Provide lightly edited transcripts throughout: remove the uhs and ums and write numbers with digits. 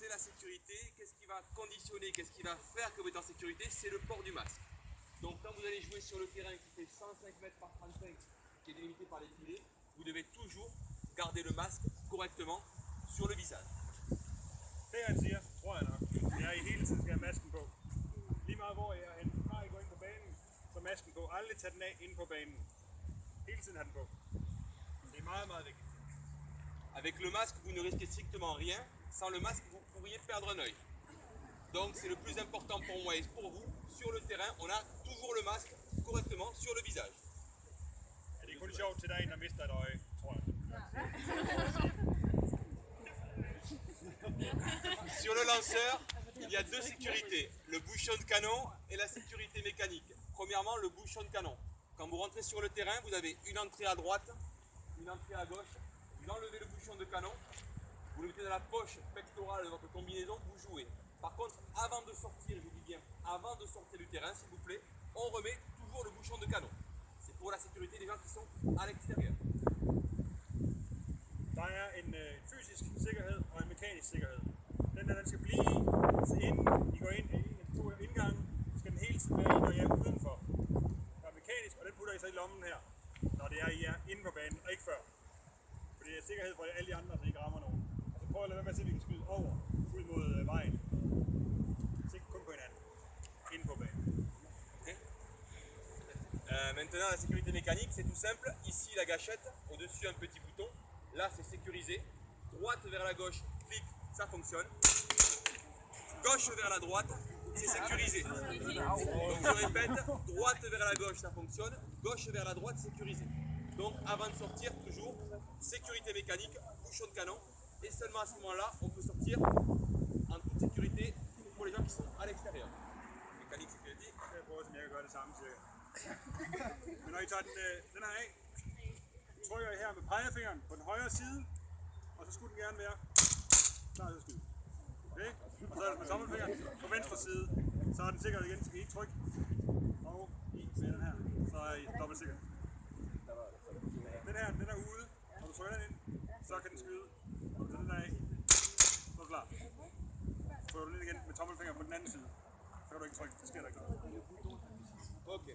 garder la sécurité, qu'est-ce qui va conditionner, qu'est-ce qui va faire que vous êtes en sécurité, c'est le port du masque. Donc quand vous allez jouer sur le terrain qui fait 105 mètres par 35, qui est délimité par les filets, vous devez toujours garder le masque correctement sur le visage. Det han siger, tror jeg nok, det er, at I hele tiden skal have masken på. Lige meget hvor I er henne, bare I går ind på banen, så masken på. Aldrig tage den af inde på banen. Hele tiden have den på. Det er meget, meget vigtigt. Avec le masque, vous ne risquez strictement rien. Sans le masque, vous pourriez perdre un œil. Donc c'est le plus important pour moi et pour vous. Sur le terrain, on a toujours le masque correctement sur le visage. Ja, det er kun sjovt til der er en, der mister et øje, tror jeg. Sur le lanceur, il y a deux sécurités, le bouchon de canon et la sécurité mécanique. Premièrement, le bouchon de canon. Quand vous rentrez sur le terrain, vous avez une entrée à droite, une entrée à gauche. Vous enlevez le bouchon de canon, vous le mettez dans la poche pectorale de votre combinaison, vous jouez. Par contre, avant de sortir, je dis bien, avant de sortir du terrain, s'il vous plaît, on remet toujours le bouchon de canon. C'est pour la sécurité des gens qui sont à l'extérieur. Der er en fysisk sikkerhed og en mekanisk sikkerhed. Den der, den skal blive i, så inden I går ind i en af de to indgange, skal den hele tiden være i, når I er udenfor. Der er mekanisk, og den putter I så i lommen her, når det er, I er inde på banen, og ikke før. For det er sikkerhed for alle de andre, så I ikke rammer nogen. Og så prøv at lade være med at se, at vi kan skyde over, ud mod vejen. Så ikke kun på hinanden, inde på banen. Okay. Maintenant, la sécurité mécanique, c'est tout simple. Ici, la gâchette, au-dessus, un petit bouton. Là, c'est sécurisé. Droite vers la gauche, clic, ça fonctionne. Gauche vers la droite, c'est sécurisé. Donc, je répète, droite vers la gauche, ça fonctionne. Gauche vers la droite, sécurisé. Donc, avant de sortir, toujours, sécurité mécanique, bouchon de canon. Et seulement à ce moment-là, on peut sortir en toute sécurité pour les gens qui sont à l'extérieur. Mécanique, sécurité. Jeg prøver, som jeg kan gøre det samme cirka. Men når I tager den her af, trykker I her med pegefingeren på den højre side, og så skulle den gerne være klar til at skyde. Okay? Og så er det med tommelfingeren på venstre side, så er den sikkert igen, så kan I ikke trykke. Og i med den her, så er I dobbelt sikker. Den her, den er ude. Når du trykker den ind, så kan den skyde. Og så den er af, så er du klar. Så trykker du den ind igen med tommelfingeren på den anden side. Så kan du ikke trykke, så sker der ikke noget. Ok.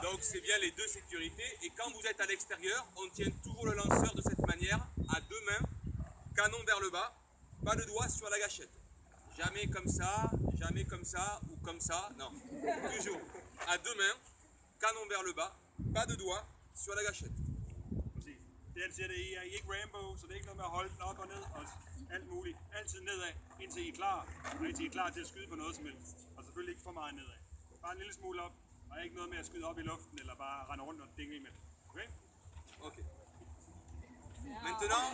Donc c'est bien les deux sécurités et quand vous êtes à l'extérieur, on tient toujours le lanceur de cette manière, à deux mains, canon vers le bas, pas de doigt sur la gâchette. Jamais comme ça ou comme ça, non. Toujours à deux mains, canon vers le bas, pas de doigt sur la gâchette. Præcis. Det han siger, det er, I er ikke Rambo, så det er ikke noget med at holde den op og ned og alt muligt. Altid nedad, indtil I er klar, og indtil I er klar til at skyde på noget som helst. Og selvfølgelig ikke for meget nedad. Bare en lille smule op, og ikke noget med at skyde op i luften, eller bare rende rundt og dingle med det. Okay? Ok. Maintenant,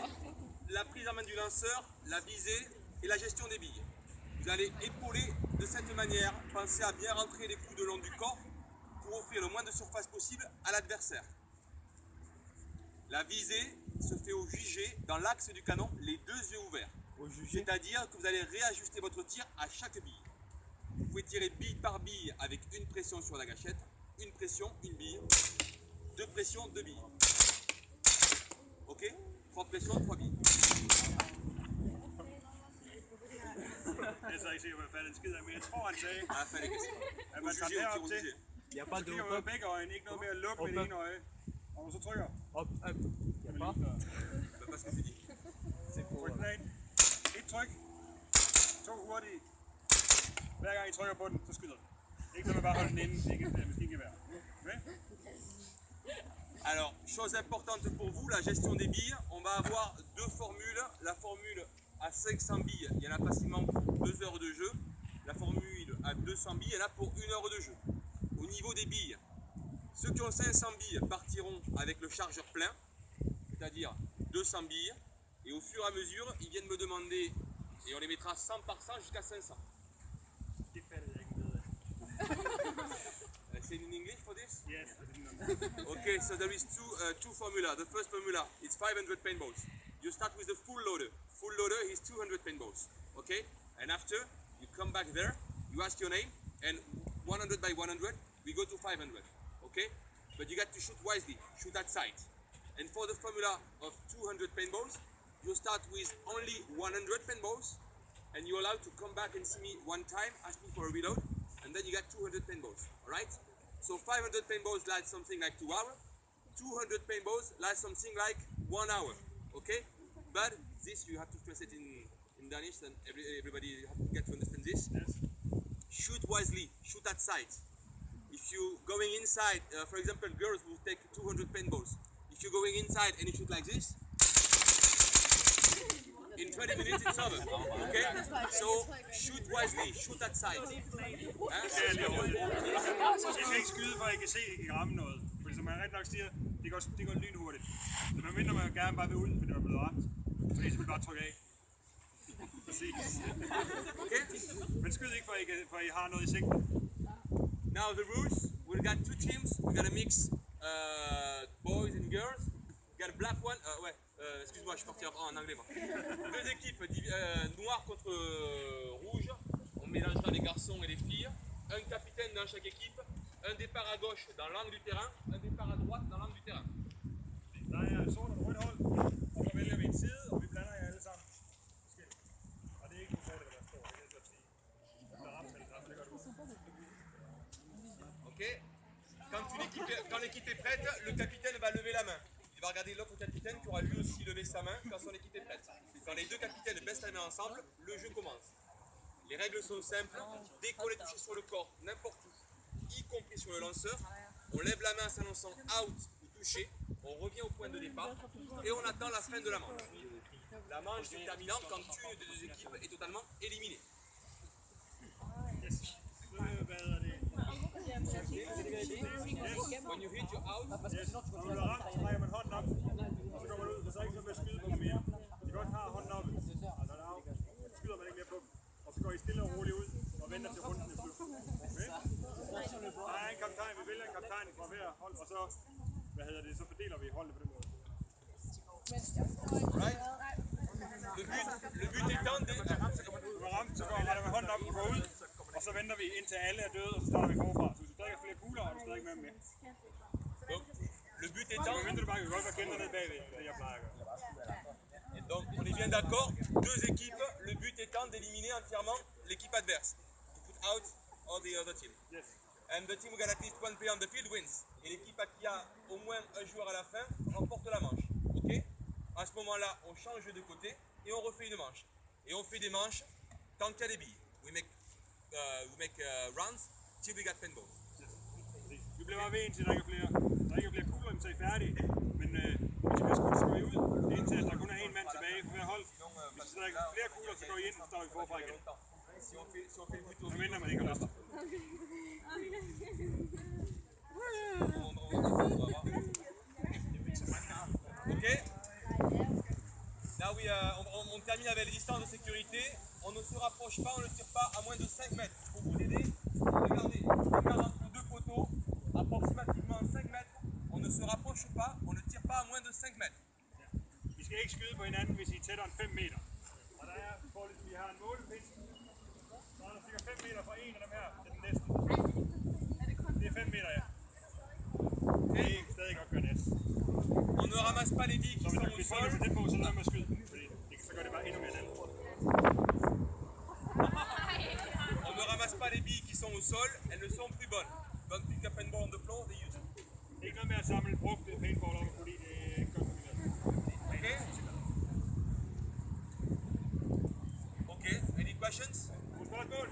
la prise en main du lanceur, la visée et la gestion des billes. Vous allez épauler de cette manière, pensez à bien rentrer les coups de long du corps pour offrir le moins de surface possible à l'adversaire. La visée se fait au jugé dans l'axe du canon, les deux yeux ouverts. C'est-à-dire que vous allez réajuster votre tir à chaque bille. Vous pouvez tirer bille par bille avec une pression sur la gâchette, une pression, une bille, deux pressions, deux billes. Ok? Trois pressions, trois billes. Jeg er så ikke sikker på, hvad fanden skider, men jeg tror, han sagde, Ah, fallait que ça. at man tager den herop til, Il n'y a pas så de kigger man med begge øjne, ikke noget med at lukke med det ene øje. Og så trykker, hop, hop. Il n'y a pas. Bah, parce que tu dis. C'est pour. tryk den af. Et tryk, to hurtige. Hver gang I trykker på den, så skyder den. Ikke noget med bare at holde den inde, det er ikke et maskingevær. Okay? Alors, chose importante pour vous, la gestion des billes. On va avoir deux formules. La formule à 500 billes, il y en a facilement pour 2 heures de jeu. La formule à 200 billes, il y en a pour 1 heure de jeu. Au niveau des billes, ceux qui ont 500 billes partiront avec le chargeur plein, c'est-à-dire 200 billes. Et au fur et à mesure, ils viennent me demander, et on les mettra 100 par 100 jusqu'à 500. Det fattede jeg ikke ved. Say in English for this? Yes, I didn't know. Okay, so there is two formula. The first formula is 500 paintballs. You start with the full loader. Full loader is 200 paintballs. Okay, and after you come back there, you ask your name, and 100 by 100, we go to 500. Okay, but you got to shoot wisely. Shoot at sight. And for the formula of 200 paintballs, you start with only 100 paintballs, and you're allowed to come back and see me one time, ask me for a reload, and then you get 200 paintballs, alright? So 500 paintballs lasts something like 2 hours, 200 paintballs lasts something like 1 hour, okay? But this, you have to stress it in Danish, and everybody have to get to understand this. Yes. Shoot wisely, shoot at sight. If you're going inside, for example, girls will take 200 paintballs. If you're going inside and you shoot like this, in 20 minutes it's over, okay? So shoot wisely, shoot at sight. Det skal jeg ikke skyde, for I kan se, at I kan ramme noget. Fordi som man rigtig nok siger, det går lynhurtigt. Så man mindre man gerne bare vil ud, fordi man er blevet ramt. Fordi så vil bare trykke af. Præcis. Okay? Men skyd ikke, for I har noget i sigten. Now the rules, we got two teams, we got a mix boys and girls. We got a black one, ouais, excuse-moi, je suis parti en anglais moi. Deux équipes noires contre rouges, on mélangera les garçons et les filles. Un capitaine dans chaque équipe, un départ à gauche dans l'angle du terrain, un départ à droite dans l'angle du terrain. Der er sort og rødt hold, og så vælger vi en side, og vi blander jer alle sammen. Forskelligt. Og det er ikke ufattigt, hvad der står, det er det, jeg sige. Der rammer det samme, det gør du. Ok. Quand l'équipe est prête, le capitaine va lever la main. Il va regarder l'autre capitaine qui aura lui aussi levé sa main quand son équipe est prête. Quand les deux capitaines baissent la main ensemble, le jeu commence. Les règles sont simples. Dès qu'on est touché sur le corps, n'importe où, y compris sur le lanceur, on lève la main s'annonçant out ou touché, on revient au point de départ et on attend la fin de la manche. La manche se terminant quand une des deux équipes est totalement éliminée. When you hit, you're out. Når man bliver ramt, så trækker man hånden op, og så går man ud, og så er ikke noget med at skyde på dem mere. De godt har hånden oppe, altså der er så skyder man ikke mere på dem. Og så går I stille og roligt ud, og venter til runden er slut. Okay? Der er en kaptajn, vi vælger en kaptajn fra hver hold, og så, så fordeler vi holdene på den måde. Right? Le but étant de... Når man er ramt, så går man med hånden op og går ud, og så venter vi indtil alle er døde, og så starter vi forfra. Så hvis du drikker flere kugler, har du stadig med dem med. Donc, le but Så étant... venter du bare, vi kan godt være kendt nede bagved, det er det jeg plejer at gøre. Et donc, on est bien d'accord, deux équipes, le but étant d'éliminer entièrement l'équipe adverse. To put out all the other team. Yes. And the team who got at least one player on the field wins. Et l'équipe qui a au moins un joueur à la fin remporte la manche. Ok? À ce moment-là, on change de côté et on refait une manche. Et on fait des manches tant qu'il y a des billes. We make rounds till we got paintballs. Vi bliver bare ved indtil der ikke er flere kugler, så er I færdige. Men hvis I bliver skudt, så går I ud. Det er indtil der kun er en mand tilbage på hver hold. Hvis der ikke er flere kugler, så går I ind, og så står vi forfra igen. Si on fait le but au Så venter man ikke har lyst. Ok. Là oui, on termine avec les distances de sécurité. On ne se rapproche pas, on ne tire pas à moins de 5 mètres. Pour vous aider, regardez, on garde entre deux poteaux, approximativement 5 mètres. On ne se rapproche pas, on ne tire pas à moins de 5 mètres. I skal ikke skyde på hinanden, hvis I er tættere end 5 meter. Og der er, for ligesom vi har en målepind, så er der cirka 5 meter fra en af dem her til den næste. Det er 5 meter, ja. Det er stadig godt gøre næste. On ne ramasse pas les billes Så qui sont au hvis sol. folk er for tæt på, så lad mig skyde. Fordi så gør det bare endnu mere nemt. On ne ramasse pas les billes qui sont au sol, elles ne sont plus bonnes. Don't pick up paintball on the floor, they use it. Ikke noget med at samle brugte paintball op, fordi det er ikke godt for miljøet. Okay? Okay, any questions? Spørgsmål?